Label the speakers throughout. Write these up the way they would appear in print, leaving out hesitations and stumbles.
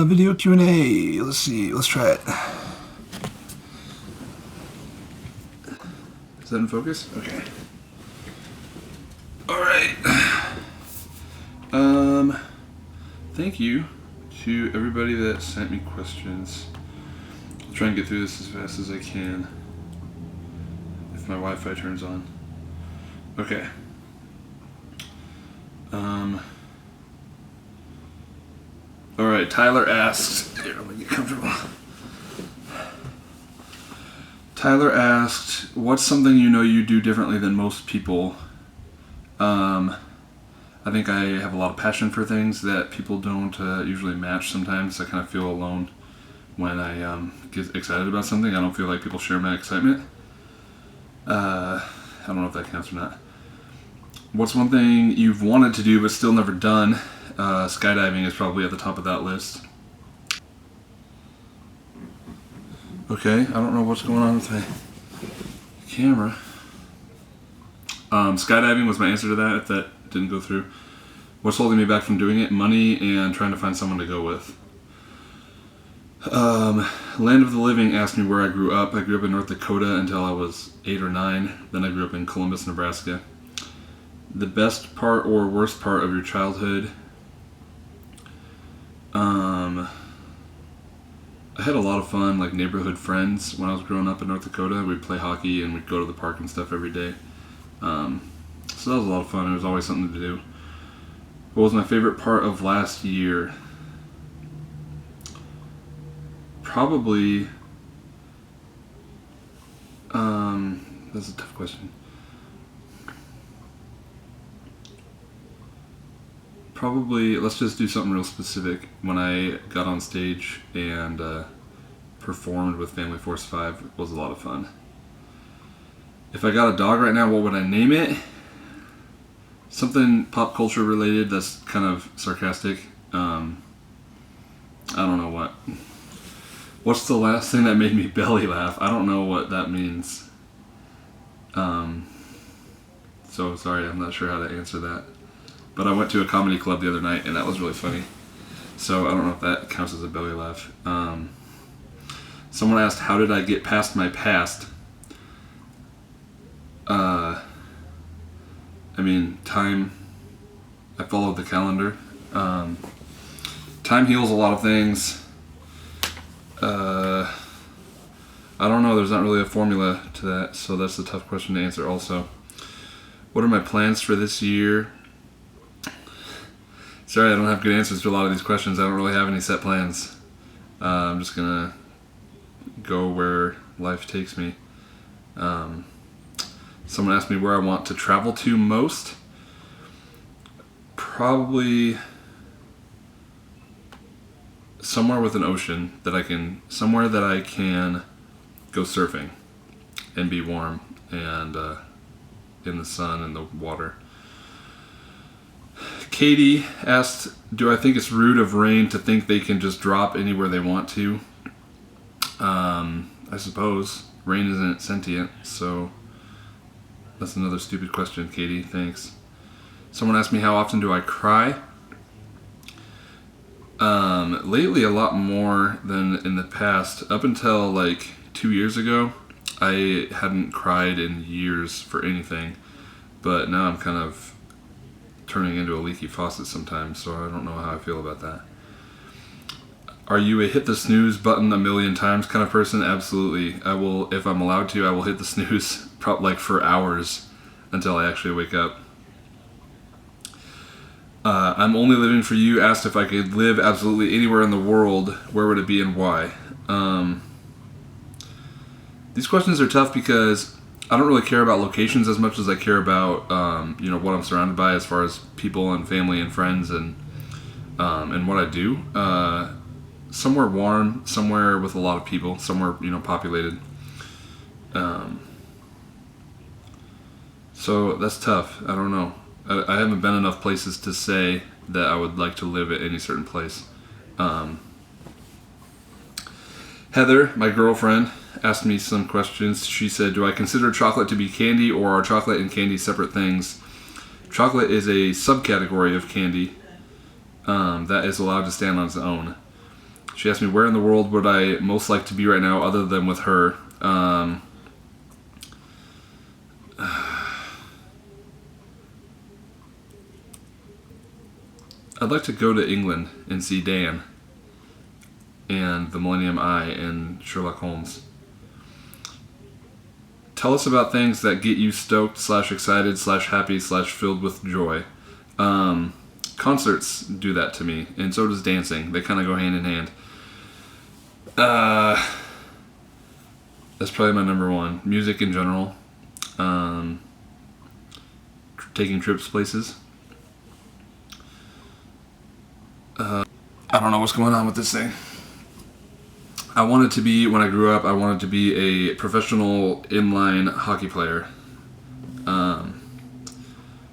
Speaker 1: Video Q&A. Let's see. Let's try it. Is that in focus? Okay. All right. Thank you to everybody that sent me questions. I'll try and get through this as fast as I can. If my Wi-Fi turns on. Okay. All right. Tyler asked. Here, let me get comfortable. Tyler asked, "What's something you know you do differently than most people?" I think I have a lot of passion for things that people don't usually match. Sometimes I kind of feel alone when I get excited about something. I don't feel like people share my excitement. I don't know if that counts or not. What's one thing you've wanted to do but still never done? Skydiving is probably at the top of that list. Okay, I don't know what's going on with my camera. Skydiving was my answer to that, if that didn't go through. What's holding me back from doing it? Money and trying to find someone to go with. Land of the Living asked me where I grew up. I grew up in North Dakota until I was 8 or 9. Then I grew up in Columbus, Nebraska. The best part or worst part of your childhood? I had a lot of fun, like neighborhood friends when I was growing up in North Dakota. We'd play hockey and we'd go to the park and stuff every day. So that was a lot of fun. It was always something to do. What was my favorite part of last year? Probably, that's a tough question. Probably, let's just do something real specific. When I got on stage and performed with Family Force 5, it was a lot of fun. If I got a dog right now, what would I name it? Something pop culture related that's kind of sarcastic. I don't know what. What's the last thing that made me belly laugh? I don't know what that means. So sorry, I'm not sure how to answer that. But I went to a comedy club the other night and that was really funny. So I don't know if that counts as a belly laugh. Someone asked, how did I get past my past? Time. I followed the calendar. Time heals a lot of things. I don't know. There's not really a formula to that, so that's a tough question to answer also. What are my plans for this year? Sorry, I don't have good answers to a lot of these questions. I don't really have any set plans. I'm just gonna go where life takes me. Someone asked me where I want to travel to most. Probably somewhere with an ocean somewhere that I can go surfing and be warm and in the sun and the water. Katie asked, do I think it's rude of rain to think they can just drop anywhere they want to? I suppose. Rain isn't sentient, so that's another stupid question, Katie. Thanks. Someone asked me how often do I cry? Lately a lot more than in the past. Up until like 2 years ago, I hadn't cried in years for anything. But now I'm kind of turning into a leaky faucet sometimes, so I don't know how I feel about that. Are you a hit the snooze button a million times kind of person? Absolutely. I will, if I'm allowed to, I will hit the snooze like for hours until I actually wake up. I'm only living for you asked if I could live absolutely anywhere in the world, where would it be and why? These questions are tough because I don't really care about locations as much as I care about what I'm surrounded by as far as people and family and friends and what I do. Somewhere warm, somewhere with a lot of people, somewhere populated. So that's tough. I don't know. I haven't been enough places to say that I would like to live at any certain place. Heather, my girlfriend, asked me some questions. She said, do I consider chocolate to be candy or are chocolate and candy separate things? Chocolate is a subcategory of candy that is allowed to stand on its own. She asked me where in the world would I most like to be right now other than with her. I'd like to go to England and see Dan and the Millennium Eye and Sherlock Holmes. Tell us about things that get you stoked / excited / happy / filled with joy. Concerts do that to me, and so does dancing. They kind of go hand in hand. That's probably my number one. Music in general. Taking trips places. I don't know what's going on with this thing. I wanted to be, when I grew up, I wanted to be a professional inline hockey player.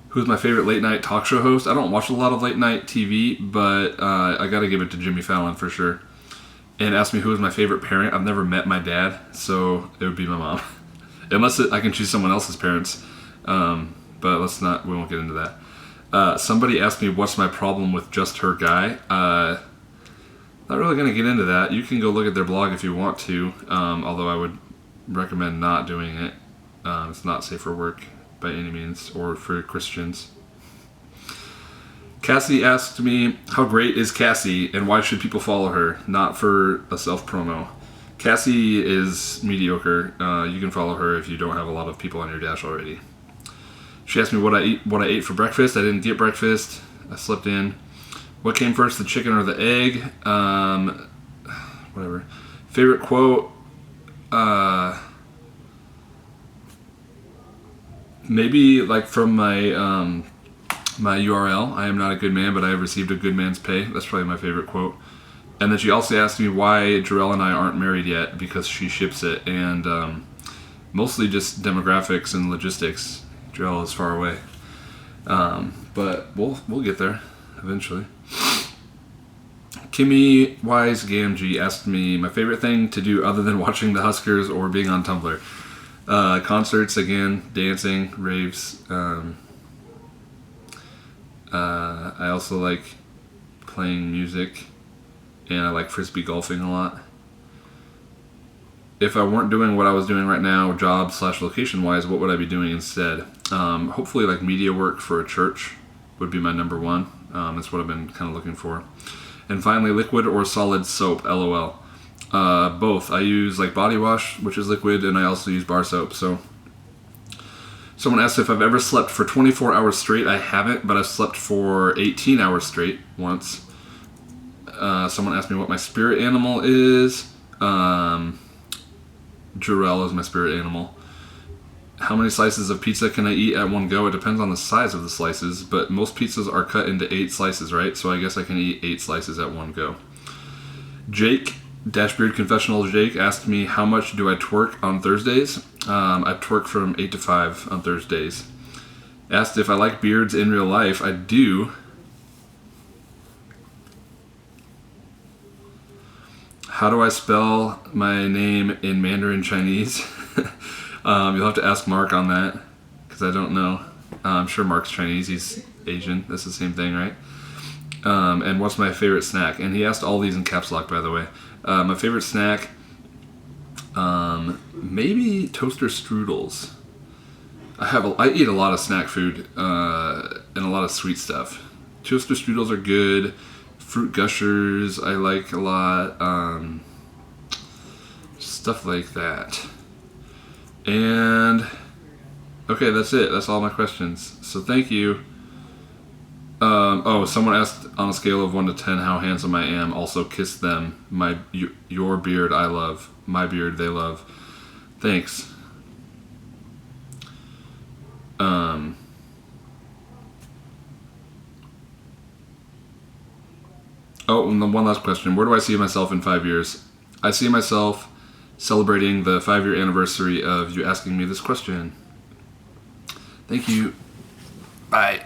Speaker 1: Who's my favorite late night talk show host? I don't watch a lot of late night TV, but I gotta give it to Jimmy Fallon for sure. And ask me who is my favorite parent. I've never met my dad, so it would be my mom. Unless I can choose someone else's parents. But we won't get into that. Somebody asked me what's my problem with Just Her Guy. Not really going to get into that. You can go look at their blog if you want to, although I would recommend not doing it. It's not safe for work by any means, or for Christians. Cassie asked me, how great is Cassie, and why should people follow her? Not for a self-promo. Cassie is mediocre. You can follow her if you don't have a lot of people on your dash already. She asked me what I ate for breakfast. I didn't get breakfast. I slept in. What came first, the chicken or the egg? Whatever. Favorite quote? Maybe like from my my URL. I am not a good man, but I have received a good man's pay. That's probably my favorite quote. And then she also asked me why Jarell and I aren't married yet, because she ships it, and mostly just demographics and logistics. Jarell is far away, but we'll get there eventually. Kimmy Wise Gamgee asked me my favorite thing to do other than watching the Huskers or being on Tumblr. Concerts again, dancing, raves. I also like playing music, and I like frisbee golfing a lot. If I weren't doing what I was doing right now, job / location wise, what would I be doing instead? Hopefully like media work for a church would be my number one. That's what I've been kind of looking for. And finally, liquid or solid soap, LOL. Both. I use like body wash, which is liquid, and I also use bar soap. So someone asked if I've ever slept for 24 hours straight. I haven't, but I've slept for 18 hours straight once. Someone asked me what my spirit animal is. Jarell is my spirit animal. How many slices of pizza can I eat at one go? It depends on the size of the slices, but most pizzas are cut into 8 slices, right? So I guess I can eat 8 slices at one go. Jake, Dashbeard Confessional Jake, asked me how much do I twerk on Thursdays? I twerk from 8 to 5 on Thursdays. Asked if I like beards in real life. I do. How do I spell my name in Mandarin Chinese? You'll have to ask Mark on that, because I don't know. I'm sure Mark's Chinese. He's Asian. That's the same thing, right? And what's my favorite snack? And he asked all these in caps lock, by the way. My favorite snack, maybe toaster strudels. I eat a lot of snack food and a lot of sweet stuff. Toaster strudels are good. Fruit gushers I like a lot. Stuff like that. And okay, that's it. That's all my questions. So thank you. Someone asked on a scale of 1 to 10 how handsome I am. Also, kiss them. Your beard I love. My beard they love. Thanks. And then one last question. Where do I see myself in 5 years? I see myself celebrating the 5-year anniversary of you asking me this question. Thank you. Bye.